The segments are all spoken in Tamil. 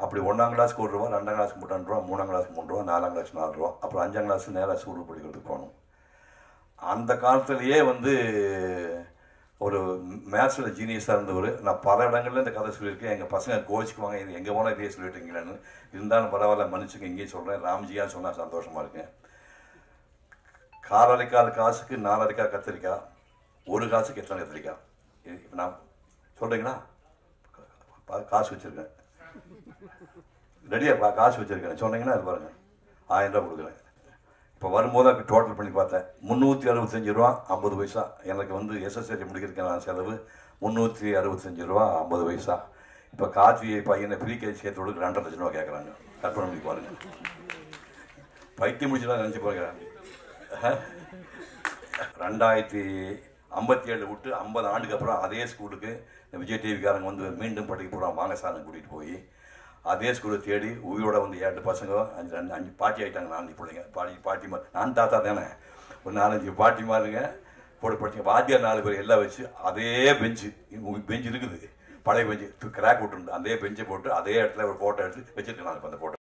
அப்படி 1ஆம் கிளாஸுக்கு 1 ரூபா, 2ஆம் கிளாஸுக்கு 2 ரூபா, 3ஆம் கிளாஸுக்கு 3 ரூபா, 4ஆம் கிளாஸுக்கு 4 ரூபா, அப்புறம் 5ஆம் கிளாஸு நேராக ஸ்கூலுக்கு படிக்கிறதுக்கு போகணும். அந்த காலத்திலேயே வந்து ஒரு மேத்ஸில் ஜீனியஸாக இருந்தவர். நான் பல இடங்களில் இந்த கதை சொல்லியிருக்கேன். எங்கள் பசங்க கோச்சிக்குவாங்க, இது எங்கே போனால் இதே சொல்லிட்டுங்களான்னு. இருந்தாலும் பரவாயில்ல, மன்னிச்சுங்க, இங்கேயே சொல்கிறேன். ராம்ஜியாக சொன்னால் சந்தோஷமாக இருக்கேன். காலரைக்கால் காசுக்கு 4 கத்திரிக்காய், 1 காசுக்கு எத்தனை கத்திரிக்காய்? இப்போ நான் சொல்கிறீங்களா? காசு வச்சுருக்கேன், ரெடியாக காசு வச்சுருக்கேன் சொன்னீங்கன்னா அது பாருங்கள், 1000 ரூபா கொடுக்குறேன். இப்போ வரும்போது அப்படி டோட்டல் பண்ணி பார்த்தேன், 365 ரூபா 50 பைசா. எனக்கு வந்து எஸ்எஸ்எல்சி முடிக்கிறதுக்கு நான் செலவு 365 ரூபா 50 பைசா. இப்போ கார்த்தி பையனை ஃப்ரீ கேஜ் சேர்த்து கொடுக்க 2.5 லட்சம் ரூபா கேட்குறாங்க. கற்பனை பண்ணி பாருங்கள். பைத்தியம் முடிச்சுதான் நினச்சி பாருங்க. 2057 விட்டு 50 ஆண்டுக்கு அப்புறம் அதே ஸ்கூலுக்கு விஜய் டிவிக்காரங்க வந்து மீண்டும் படிக்க போகிறான், வாங்க சார்னு கூட்டிகிட்டு போய் அதே ஸ்கூலை தேடி உயிரோட வந்து 7 பசங்க, 5 பாட்டி ஆகிட்டாங்க. 4 பிள்ளைங்க பாட்டிமா. நான் தாத்தா தானே, ஒரு 4-5 பாட்டிமாருங்க போட்டு படிச்சு வாத்தியார் 4 பேர் எல்லாம் வச்சு அதே பெஞ்சு இருக்குது, பழைய பெஞ்சு கிராக் விட்டுருந்து அதே பெஞ்சை போட்டு அதே இடத்துல ஒரு ஃபோட்டோ எடுத்து வச்சுருக்கேன். அந்த ஃபோட்டோ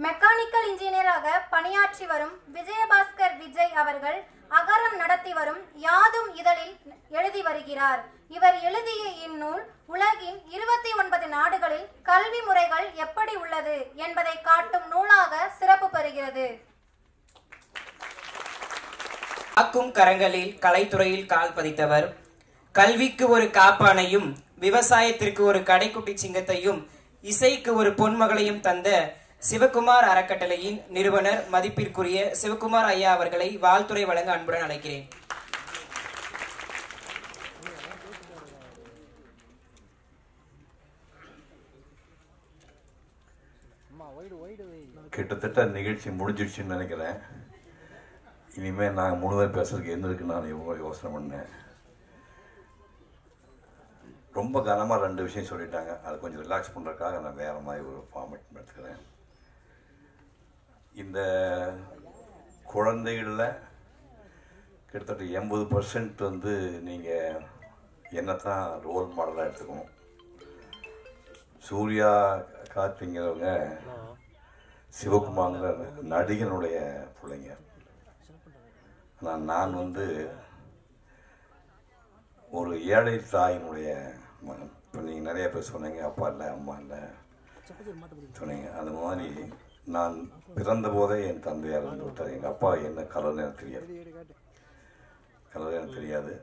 மெக்கானிக்கல் இன்ஜினியராக பணியாற்றி வரும் விஜயபாஸ்கர் விஜய் அவர்கள் அகரம் நடத்தி வரும் யாதும் இதழில் எழுதி வருகிறார். இவர் எழுதிய இந்நூல் உலகின் 29 நாடுகளில் கல்வி முறைகள் எப்படி உள்ளது என்பதை காட்டும் நூலாக சிறப்பு பெறுகிறது. காக்கும் கரங்களில் கலைத்துறையில் கால் பதித்தவர், கல்விக்கு ஒரு காப்பானையும் விவசாயத்திற்கு ஒரு கடைக்குட்டி சிங்கத்தையும் இசைக்கு ஒரு பொன்மகளையும் தந்த சிவகுமார் அறக்கட்டளையின் நிறுவனர் மதிப்பிற்குரிய சிவகுமார் ஐயா அவர்களை வாழ்த்துரை வழங்க அன்புடன் அழைக்கிறேன். கிட்டத்தட்ட நிகழ்ச்சி முடிஞ்சிடுச்சுன்னு நினைக்கிறேன். இனிமேல் நாங்கள் 3 பேர் பேசுறதுக்கு என்ன இருக்குன்னு நான் யோசனை பண்ணேன். ரொம்ப கனமாக 2 விஷயம் சொல்லிட்டாங்க. அது கொஞ்சம் ரிலாக்ஸ் பண்ணுறதுக்காக நான் வேறு மாதிரி ஒரு ஃபார்மேட் எடுத்துக்கிறேன். இந்த குழந்தைகளில் கிட்டத்தட்ட 80% வந்து நீங்கள் என்னத்தான் ரோல் மாடலாக எடுத்துக்கணும். சூர்யா கார்த்திங்கிறவங்க சிவகுமார்ங்கிற நடிகனுடைய பிள்ளைங்க. ஆனால் நான் வந்து ஒரு ஏழை தாயினுடைய மகன். இப்போ நீங்கள் நிறைய பேர் சொன்னீங்க, அப்பா இல்லை அம்மா இல்லை சொன்னீங்க. அந்த மாதிரி நான் பிறந்த போதே என் தந்தையார் இருந்து விட்டார். எங்கள் அப்பா என்ன கலர்னு எனக்கு தெரியாது.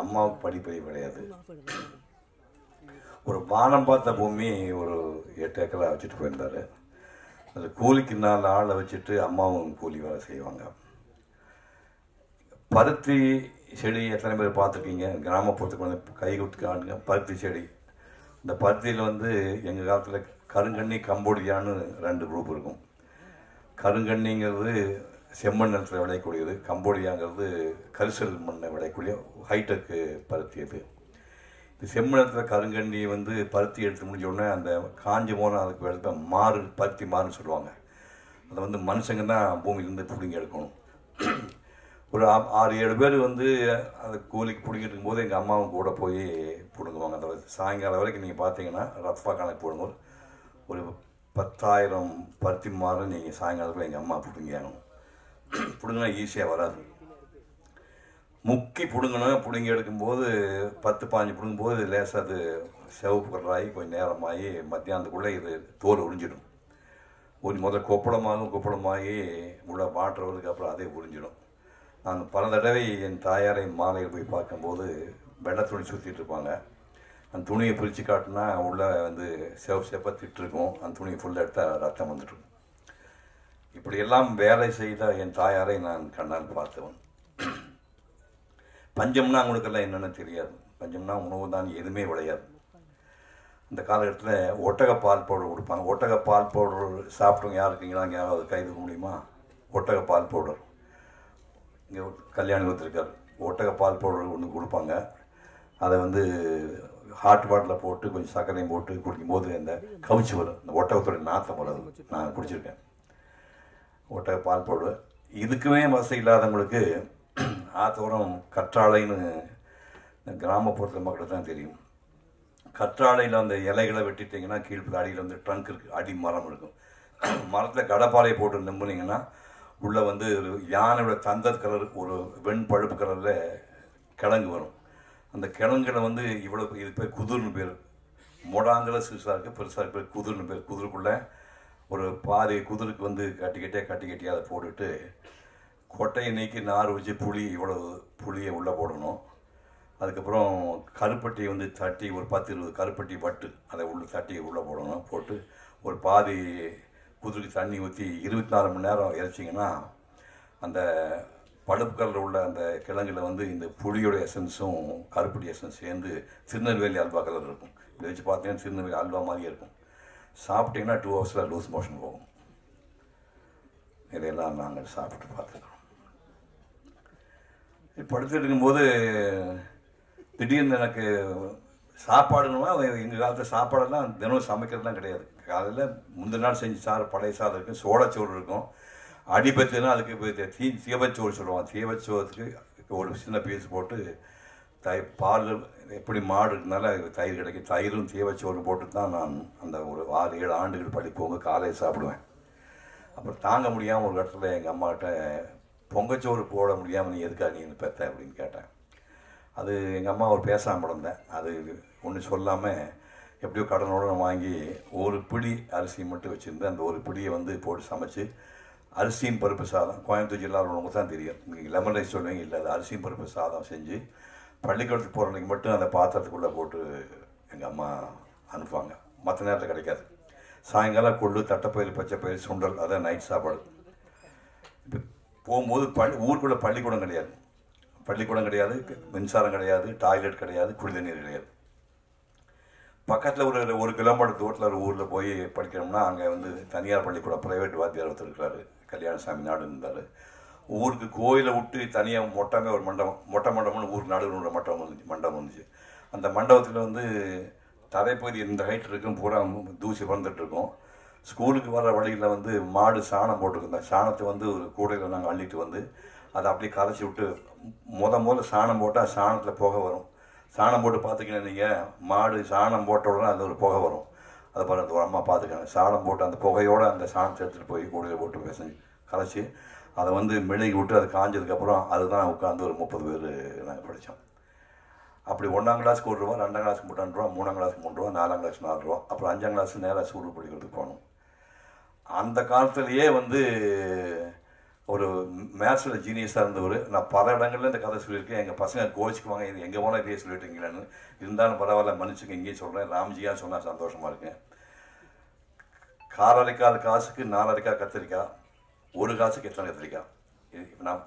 அம்மாவுக்கு படிப்பறிவு கிடையாது. ஒரு வானம் பார்த்த பூமி ஒரு 8 ஏக்கரை வச்சுட்டு போயிருந்தார். அது கூலிக்கு 4 ஆளை வச்சுட்டு அம்மாவும் கூலி வேலை செய்வாங்க. பருத்தி செடி எத்தனை பேர் பார்த்துருக்கீங்க? கிராமப்புறத்துக்கு வந்து கை கொடுத்து காணுங்க பருத்தி செடி. இந்த பருத்தியில் வந்து எங்கள் காலத்தில் கருங்கண்ணி கம்போடியான்னு 2 குரூப் இருக்கும். கருங்கண்ணிங்கிறது செம்மண் நிலத்தில் விளையக்கூடியது, கம்போடியாங்கிறது கரிசல் மண்ணை விளையக்கூடிய ஹைடெக்கு பருத்தி. அது இந்த செம்மணத்தில் கருங்கண்ணி வந்து பருத்தி எடுத்து முடிஞ்ச உடனே அந்த காஞ்சி போனால் அதுக்கு எடுத்த மாறு, பருத்தி மாறுன்னு சொல்லுவாங்க. அதை வந்து மனுஷங்க தான் பூமியிலேருந்து பிடிங்கி எடுக்கணும். ஒரு 6-7 பேர் வந்து அதை கூலிக்கு பிடிங்கிட்டு இருக்கும்போது எங்கள் அம்மாவும் கூட போய் பிடுங்குவாங்க. அந்த சாயங்காலம் வரைக்கும் நீங்கள் பார்த்தீங்கன்னா ரஃபாக கணக்கு போடும்போது ஒரு 10,000 பருத்தி மாறு நீங்கள் சாயங்காலத்தில் எங்கள் அம்மா பிடுங்கியாகணும். பிடுங்கினா ஈஸியாக வராது. முக்கி பிடுங்கணும். பிடுங்கி எடுக்கும்போது 10-15 பிடுங்கும்போது லேசாக அது சிவப்பு கலராகி கொஞ்சம் நேரமாகி மத்தியானத்துக்குள்ளே இது தோல் உறிஞ்சிடும். முதல்ல கொப்பளமாகி உள்ள மாற்றுறதுக்கு அப்புறம் அதே உறிஞ்சிடும். நான் பல தடவை என் தாயாரை மாலையில் போய் பார்க்கும்போது வெள்ளை துணி சுற்றிட்டு இருப்பாங்க. அந்த துணியை பிரித்து காட்டினா உள்ளே வந்து செவப்பாக திட்டுருக்கும். அந்த துணியை ஃபுல்லாக எடுத்தால் ரத்தம் வந்துடும். இப்படியெல்லாம் வேலை செய்த என் தாயாரை நான் கண்ணால் பார்த்தவன். பஞ்சம்னா அவங்களுக்கெல்லாம் என்னென்னு தெரியாது. பஞ்சம்னா உணவு தான், எதுவுமே விளையாது. அந்த காலகட்டத்தில் ஒட்டக பால் பவுடர் கொடுப்பாங்க. ஒட்டக பால் பவுடர் சாப்பிட்டவங்க யார் இருக்கீங்களா? அங்கே யாராவது கை தூக்க முடியுமா? ஒட்டக பால் பவுடர் இங்கே கல்யாணி ஒருத்தருக்கார். ஒட்டக பால் பவுடர் ஒன்று கொடுப்பாங்க. அதை வந்து ஹாட் வாட்டரில் போட்டு கொஞ்சம் சர்க்கரையும் போட்டு குடிக்கும்போது அந்த கவிச்சு வரும். இந்த ஒட்டகத்தோடைய நாத்தம் வரும். நான் குடிச்சிருக்கேன். ஒட்டக பால் பவுடர் இதுக்குமே வசதி இல்லாதவங்களுக்கு ஆத்தோரம் கற்றாழைன்னு கிராமப்புறத்தில் மக்களுக்கு தான் தெரியும். கற்றாழையில் அந்த இலைகளை வெட்டிட்டிங்கன்னா கீழ்ப்பு அடியில் வந்து ட்ரங்க் இருக்குது, அடி மரம் இருக்கும். மரத்தில் கடப்பாறையை போட்டு நம்பினீங்கன்னா உள்ளே வந்து ஒரு யானையோட தந்த கலர் ஒரு வெண்பழுப்பு கலரில் கிழங்கு வரும். அந்த கிழங்குல வந்து இவ்வளோ இது பேர் குதிர்னு பேர். மொடாங்கிற சிறுசாக இருக்குது, பெருசாக இருக்கு பேர் குதிர்னு பேர். குதிருக்குள்ளே ஒரு பாதி குதிருக்கு வந்து கட்டி அதை போட்டுட்டு கொட்டையை நீக்கி நார் வச்சு இவ்வளோ புளியை உள்ளே போடணும். அதுக்கப்புறம் கருப்பட்டி வந்து தட்டி ஒரு 10-20 கருப்பட்டி பட்டு அதை தட்டி உள்ளே போடணும். போட்டு ஒரு பாதி குதிரைக்கு தண்ணி ஊற்றி 24 மணி நேரம் இறைச்சிங்கன்னா அந்த பழுப்பு கலரில் உள்ள அந்த கிழங்குல வந்து இந்த புளியோட எசன்ஸும் கருப்பட்டி எசன்ஸ் சேர்ந்து திருநெல்வேலி அல்வா கலர் இருக்கும். இதை வச்சு பார்த்தீங்கன்னா திருநெல்வேலி அல்வா மாதிரியே இருக்கும். சாப்பிட்டீங்கன்னா 2 ஹவர்ஸில் லூஸ் மோஷன் போகும். இதையெல்லாம் நாங்கள் சாப்பிட்டு பார்த்துக்கிறோம். படுத்துட்டு இருக்கும்போது திடீர்னு எனக்கு சாப்பாடுன்னா எங்கள் காலத்தில் சாப்பாடெல்லாம் தினம் சமைக்கிறதுலாம் கிடையாது. காலையில் முந்தின நாள் செஞ்சு பழைய சாதம் இருக்கும், சோளச்சோறு இருக்கும். அடிபத்துனா அதுக்கு தீவச்சோறு சொல்லுவாங்க. தீவச்சோறுக்கு ஒரு சின்ன பீஸ் போட்டு பால் எப்படி மாடு இருக்கனால தயிர் கிடைக்கும். தயிரும் தீவச்சோறு போட்டு தான் நான் அந்த ஒரு 6-7 ஆண்டுகள் படிப்போங்க காலையில் சாப்பிடுவேன். அப்புறம் தாங்க முடியாமல் ஒரு இடத்துல எங்கள் அம்மாகிட்ட பொங்கச்சோறு போட முடியாமல் நீ எதுக்கா நீ பெத்த அப்படின்னு கேட்டேன். அது எங்கள் அம்மா ஒரு பேசாமல் இருந்தேன். அது ஒன்றும் சொல்லாமல் எப்படியோ கடனோடு வாங்கி ஒரு பிடி அரிசி மட்டும் வச்சுருந்தேன். அந்த ஒரு பிடியை வந்து போட்டு சமைச்சு அரிசியும் பருப்பு சாதம், கோயம்புத்தூர் ஜில்லாவில் உங்களுக்கு தான் தெரியும், நீங்கள் லெமன் ரைஸ் சொல்லுவீங்க, இல்லை அது அரிசியும் பருப்பு சாதம் செஞ்சு பள்ளிக்கூடத்துக்கு போகிற அன்றைக்கி மட்டும் அந்த பாத்திரத்துக்குள்ளே போட்டு எங்கள் அம்மா அனுப்புவாங்க. மற்ற நேரத்தில் கிடைக்காது. சாயங்காலம் கொள்ளு, தட்டைப்பயிறு, பச்சைப்பயிறு, சுண்டல், அதான் நைட் சாப்பாடு. இப்போ போகும்போது ஊருக்குள்ளே பள்ளிக்கூடம் கிடையாது, மின்சாரம் கிடையாது, டாய்லெட் கிடையாது, குடிநீர் கிடையாது. பக்கத்தில் ஒரு கிலோமீட்டர் தூரத்தில் ஒரு ஊரில் போய் படிக்கிறோம்னா அங்கே வந்து தனியார் பள்ளிக்கூடம், ப்ரைவேட் வாத்தியார் ஒருத்தர் இருக்கிறாரு, கல்யாணசாமி நாடு இருந்தார். ஊருக்கு கோயிலை விட்டு தனியாக மொட்டமே ஒரு மொட்டை மண்டபம்னு ஊருக்கு நடுவில் மண்டபம் வந்துச்சு. அந்த மண்டபத்தில் வந்து தரைப்பகுதி இந்த ஹைட் இருக்கும், பூரா தூசி வந்துட்டுருக்கோம். ஸ்கூலுக்கு வர வழியில் வந்து மாடு சாணம் போட்டுருந்தேன். சாணத்தை வந்து ஒரு கூடையில் நாங்கள் அள்ளிட்டு வந்து அதை அப்படியே கரைச்சி விட்டு முதல்ல சாணம் போட்டால் சாணத்தில் புகை வரும். சாணம் போட்டு பார்த்துக்கினா நீங்கள் மாடு சாணம் போட்ட உடனே அந்த ஒரு புகை வரும். அதை பாருங்க, அந்த ஒரு அம்மா பார்த்துக்காங்க. சாணம் போட்டு அந்த புகையோடு அந்த சாணத்தை எடுத்துகிட்டு போய் கூடையில் போட்டு பேசி கரைச்சி அதை வந்து மெழுகி விட்டு அது காஞ்சதுக்கப்புறம் அதுதான் உட்காந்து ஒரு 30 பேர் நாங்கள் படித்தோம். அப்படி 1ஆம் கிளாஸுக்கு 1 ரூபா, 2ஆம் கிளாஸுக்கு 3 ரூபா, 3ஆம் கிளாஸுக்கு 3 ரூபா, 4ஆம் கிளாஸுக்கு 4 ரூபா, அப்புறம் 5ஆம் கிளாஸுக்கு நேராக ஸ்கூலுக்கு படிக்கிறதுக்கு போகணும். அந்த காலத்திலேயே வந்து ஒரு மேத்ஸில் ஜீனியஸாக இருந்தவர். நான் பல இடங்கள்ல இந்த கதை சொல்லியிருக்கேன். எங்கள் பசங்க கோச்சிக்குவாங்க, இது எங்கே போனால் இதே சொல்லிட்டுருக்கீங்களான்னு. இருந்தாலும் பரவாயில்ல, மன்னிச்சுங்க, இங்கேயும் சொல்கிறேன். ராம்ஜியாக சொன்னால் சந்தோஷமாக இருக்கேன். காலரைக்கால் காசுக்கு 4 அரைக்காய் கத்திரிக்காய், 1 காசுக்கு எத்தனை கத்திரிக்காய்? நான்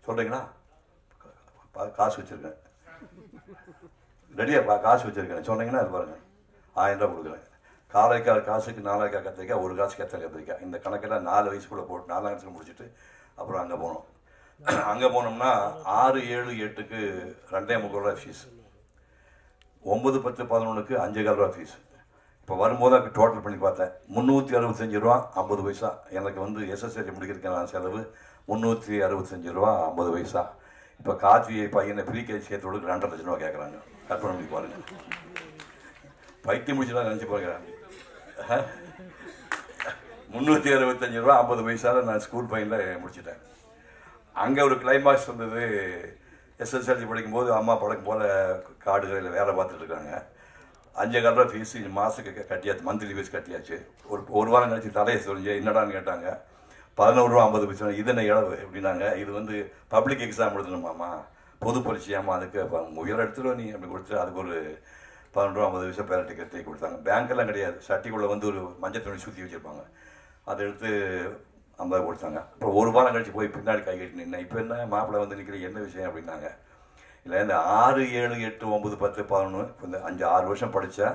சொல்கிறீங்களா? காசு வச்சுருக்கேன், ரெடியாக காசு வச்சுருக்கேன் சொன்னீங்கன்னா அது பாருங்கள், 1000 ரூபா கொடுக்குறேன். காலைக்கால் காசுக்கு 4 அரைக்காய் கத்திரிக்காய், 1 காசுக்கு எத்தனை கத்திரிக்காய்? இந்த கணக்கெல்லாம் 4 வயசுக்குள்ளே போட்டு 4ஆம் கிளாஸில் முடிச்சுட்டு அப்புறம் அங்கே போனோம். அங்கே போனோம்னா 6, 7, 8க்கு 2.25 ரூபா ஃபீஸ், 9, 10, 11க்கு 5.25 ரூபா ஃபீஸ். இப்போ வரும்போது அப்படி டோட்டல் பண்ணி பார்த்தேன், 365 ரூபா 50 பைசா. எனக்கு வந்து எஸ்எஸ்எல்சி முடிக்கிறதுக்கு நான் செலவு 365 ரூபா 50 பைசா. இப்போ கார்த்தி பையனை ப்ரீகேஜி சேர்த்து கொடுக்க 2.5 லட்சம் ரூபா கேட்குறாங்க. கற்பனை பண்ணி பாருங்க, பைத்தியம் முடிச்சுதான் நினச்சி பார்க்குறேன். 365 ரூபா 50 பைசாவில் நான் ஸ்கூல் பையனில் முடிச்சிட்டேன். அங்கே ஒரு கிளைமாக்ஸ் வந்தது. எஸ்எஸ்எல்சி படிக்கும்போது அம்மா பழக்கம் போல் காடுகளில் வேலை பார்த்துட்டு இருக்காங்க. 5.25 ரூபா ஃபீஸ் மாதத்துக்கு கட்டியாச்சு, மந்த்லி ஃபீஸ் கட்டியாச்சு. ஒரு வாரம் கழிச்சு தலையை சொல்லிச்சு, என்னடான்னு கேட்டாங்க. 11 ரூபா 50 பைசா. இது என்ன இளவு அப்படின்னாங்க. இது வந்து பப்ளிக் எக்ஸாம் எழுதணுமாம்மா, பொது பரீட்சையாமா, அதுக்கு உயர் எடுத்துருவா நீ அப்படி கொடுத்து அதுக்கு ஒரு 11 ரூபா 50 பைசா பேர டிக்கெட் கொடுத்தாங்க. பேங்க்கெல்லாம் கிடையாது, சட்டிக்குள்ளே வந்து ஒரு மஞ்சள் துணி சுற்றி வச்சுருப்பாங்க, அதை எடுத்து 50 கொடுத்தாங்க. அப்புறம் ஒரு வாரம் கழிச்சு போய் பின்னாடி கை கட்டி நின்னேன். இப்போ என்ன மாப்பிள்ளை வந்து நிற்கிற என்ன விஷயம் அப்படின்னாங்க. இல்லை, இந்த 6, 7, 8, 9, 10, 11 இந்த 5-6 வருஷம் படித்தா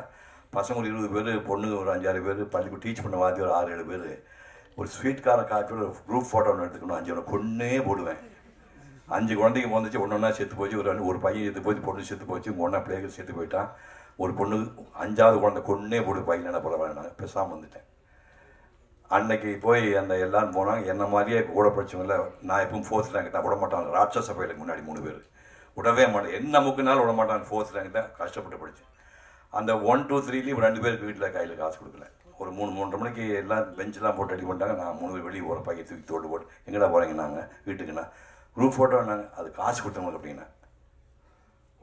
பசங்க ஒரு 20 பேர், பொண்ணுங்க ஒரு 5-6 பேர், பள்ளிக்கு டீச் பண்ண வாத்தி ஒரு 6-7 பேர், ஒரு ஸ்வீட்கார காப்பியோட ஒரு குரூப் ஃபோட்டோ ஒன்று எடுத்துக்கணும். 5 கொன்னே போடுவேன். 5 குழந்தைங்க வந்துச்சு, ஒன்றா செத்து போச்சு. ஒரு பையன் செத்து போச்சு, பொண்ணு செத்து போச்சு, ஒன்றா பிள்ளைகள் செத்து போயிட்டான். ஒரு பொண்ணு 5ஆவது குழந்தை கொன்னே போடு பையன், என்ன பரவாயில்ல, நான் பேசாமல் வந்துட்டேன். அன்னைக்கு போய் அந்த எல்லாரும் போனாங்க. என்ன மாதிரியே கூட படிச்சவங்கள நான் எப்பவும் 4th ரேங்க் தான், விட மாட்டாங்க. ராட்சச பயிலுக்கு முன்னாடி 3 பேர் விடவே மாட்டேன், என்ன முக்குனாலும் விட மாட்டாங்க. 4th ரேங்க் தான் கஷ்டப்பட்டு படித்தேன். அந்த 1, 2, 3லேயும் 2 பேருக்கு வீட்டில் கையில் காசு கொடுக்கல. ஒரு 3-3:30 மணிக்கு எல்லாம் பெஞ்செலாம் போட்டு அடி பண்ணிட்டாங்க. நான் 3 பேர் வெளியே போகிற பையன் தூக்கி தோட்டு போட்டு எங்கடா போகிறீங்க நாங்கள் வீட்டுக்குண்ணா குரூப் ஃபோட்டோ நாங்கள் அது காசு கொடுத்தவங்களுக்கு அப்படின்னா,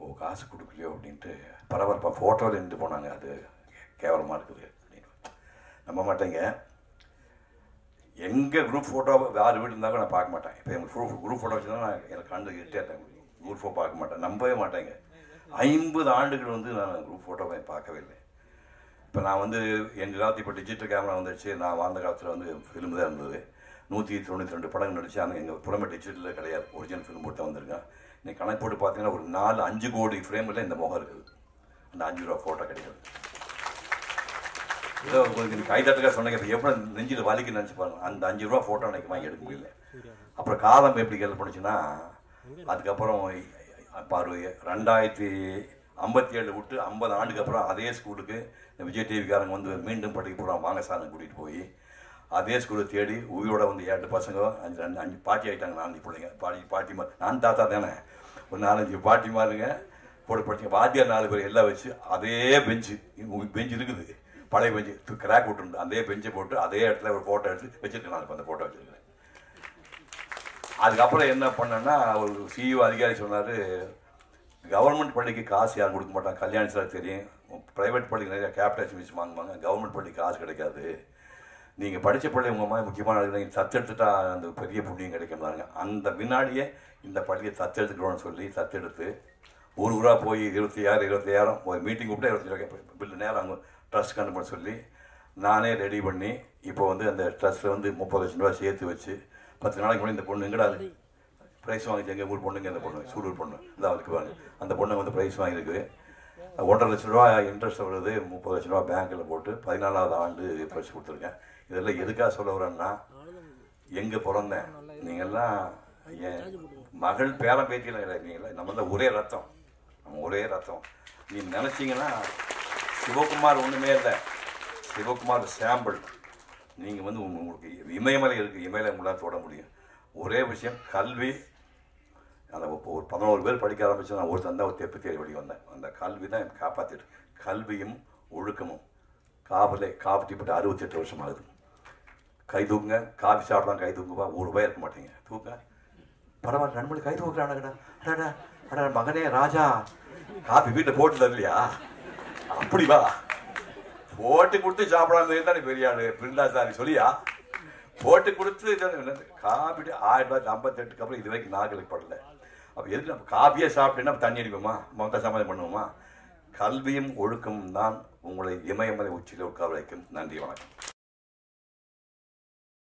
ஓ காசு கொடுக்கலையோ அப்படின்ட்டு பரபரப்பாக ஃபோட்டோவில் நின்று போனாங்க. அது கேவலமாக இருக்குது அப்படின்னு நம்ப மாட்டேங்க. எங்கள் குரூப் ஃபோட்டோ யார் வீடு இருந்தாலும் நான் பார்க்க மாட்டேன். இப்போ எங்கள் குரூப் ஃபோட்டோ வச்சுருந்தா நான் எனக்கு கண்டு இட்டேன். குரூப் ஃபோட்டோ பார்க்க மாட்டேன், நம்பவே மாட்டேங்க. 50 ஆண்டுகள் வந்து நான் குரூப் ஃபோட்டோவை பார்க்கவே இல்லை. இப்போ நான் வந்து எங்கள் காலத்தில் இப்போ டிஜிட்டல் கேமரா வந்துடுச்சு. நான் வாழ்ந்த காலத்தில் வந்து ஃபிலிம் தான் இருந்தது. 192 படங்கள் நடிச்சு. ஆனால் எங்கள் புறமே டிஜிட்டலில் கிடையாது, ஒரிஜினல் ஃபிலிம் போட்டு தான் வந்திருக்கேன். இன்னைக்கு கணக்கு போட்டு பார்த்தீங்கன்னா ஒரு 4-5 கோடி ஃப்ரேமில் இந்த முகம் இருக்குது. அந்த 5 ரூபா ஃபோட்டோ கிடையாது. ஏதோ உங்களுக்கு கைதட்டுக்காக சொன்னீங்க. இப்போ எவ்வளோ நெஞ்சில் வலிக்கு நினச்சி பாருங்க. அந்த 5 ரூபா ஃபோட்டோ எனக்கு வாங்கி எடுக்க முடியல. அப்புறம் காலம் எப்படி கேள்வி பண்ணுச்சுன்னா, அதுக்கப்புறம் இப்போ 2057 விட்டு 50 ஆண்டுக்கு அப்புறம் அதே ஸ்கூலுக்கு விஜய் டிவிக்காரங்க வந்து மீண்டும் படிக்க போகிறான் வாங்க சார்னு கூட்டிகிட்டு போய் அதே ஸ்கூலை தேடி உயிரோட வந்து 7 பசங்க 5 பாட்டி ஆகிட்டாங்க. 4 பிள்ளைங்க பாட்டிமார். நான் தாத்தா தானே, ஒரு 4-5 பாட்டிமாருங்க போட்டு படிச்சுங்க. வாத்தியார் 4 பேர் எல்லாம் வச்சு அதே பெஞ்சு இருக்குது, பழைய பெஞ்சு கிராக் விட்டுருந்து அதே பெஞ்சை போட்டு அதே இடத்துல ஒரு ஃபோட்டோ எடுத்து வச்சுருக்கேன். நான் இப்போ அந்த ஃபோட்டோ வச்சுருக்கேன். அதுக்கப்புறம் என்ன பண்ணேன்னா, ஒரு சிஇஓ அதிகாரி சொன்னார், கவர்மெண்ட் பள்ளிக்கு காசு யாரும் கொடுக்க மாட்டாங்க. கல்யாணி சார் தெரியும், ப்ரைவேட் பள்ளிக்கு நிறையா கேபிட்டல் ஃபீஸ் வாங்குவாங்க, கவர்மெண்ட் பள்ளிக்கு காசு கிடைக்காது. நீங்கள் படித்த பள்ளி உங்கள் மாதிரி முக்கியமான நீங்கள் தத்தெடுத்துட்டா அந்த பெரிய புண்ணியம் கிடைக்கும்னாங்க. அந்த வினாடியே இந்த பள்ளியை தத்தெடுத்துக்கிறோன்னு சொல்லி தத்தெடுத்து ஊரா போய் 25,000 ஒரு மீட்டிங் கூப்பிட்டு 25,000 பில்லு நேரம் அவங்க ட்ரஸ்ட் கண்டு பண்ண சொல்லி நானே ரெடி பண்ணி இப்போ வந்து அந்த ட்ரஸ்ட்டில் வந்து 30 லட்சம் ரூபா சேர்த்து வச்சு 10 நாளைக்கு முன்னாடி இந்த பொண்ணு எங்கடா ப்ரைஸ் வாங்கிச்சு. எங்கள் ஊர் பொண்ணுங்க இந்த பொண்ணு சூலூர் பொண்ணு இதான் இருக்குவாங்க. அந்த பொண்ணு வந்து ப்ரைஸ் வாங்கியிருக்கு. 1.5 லட்சம் ரூபா இன்ட்ரெஸ்ட் வருது. 30 லட்சம் ரூபா பேங்க்கில் போட்டு 14வது ஆண்டு பரிசு கொடுத்துருக்கேன். இதெல்லாம் எதுக்காக சொல்ல வரேன்னா, எங்கே பிறந்தேன் நீங்கள்லாம் என் மகள் பேரம் பேட்டியில் கிடையாது. நீங்களாம் நம்ம தான் ஒரே ரத்தம், நம்ம ஒரே ரத்தம். நீ நினச்சிங்கன்னா சிவகுமார் ஒன்றுமே இல்லை, சிவகுமார் சாம்பிள். நீங்கள் வந்து உங்களுக்கு இமயமலை இருக்குது, இமயமலை உங்களால் தொட முடியும். ஒரே விஷயம் கல்வி. அந்த ஒரு 11 பேர் படிக்க ஆரம்பிச்சு நான் ஒரு தந்தா ஒரு தெப்பு தேடி வழி வந்தேன். அந்த கல்வி தான் எனக்கு காப்பாற்றிட்டு. கல்வியும் ஒழுக்கமும் காப்பாற்றிப்பட்டு 68 வருஷம் ஆகுது. கை தூக்குங்க, காஃபி சாப்பிடலாம், கை தூக்குப்பா, 1 ரூபாய் இருக்க மாட்டீங்க, தூக்க பரவாயில்ல. 2 மணி கை தூக்குறானுங்கடா, அடடா அடா மகனே ராஜா, காஃபி வீட்டில் போட்டு தரலையா? அப்படி வா, போட்டு கொடுத்து சாப்பிடாம இருந்தா நீ பெரிய ஆளு பிருந்தாசாரி சொல்லியா? போட்டு கொடுத்து காப்பி 1058 அப்புறம் இது வரைக்கும் நாங்களுக்கு படல. அப்போ எதுக்கு நம்ம காப்பியே சாப்பிட்டேன்னா தண்ணி அடிப்போமா, மொத்த சமாதானம் பண்ணுவோமா? கல்வியும் ஒழுக்கமும் தான் உங்களை இமயமலை உச்சியில் உட்கார வைக்கும். நன்றி, வணக்கம்.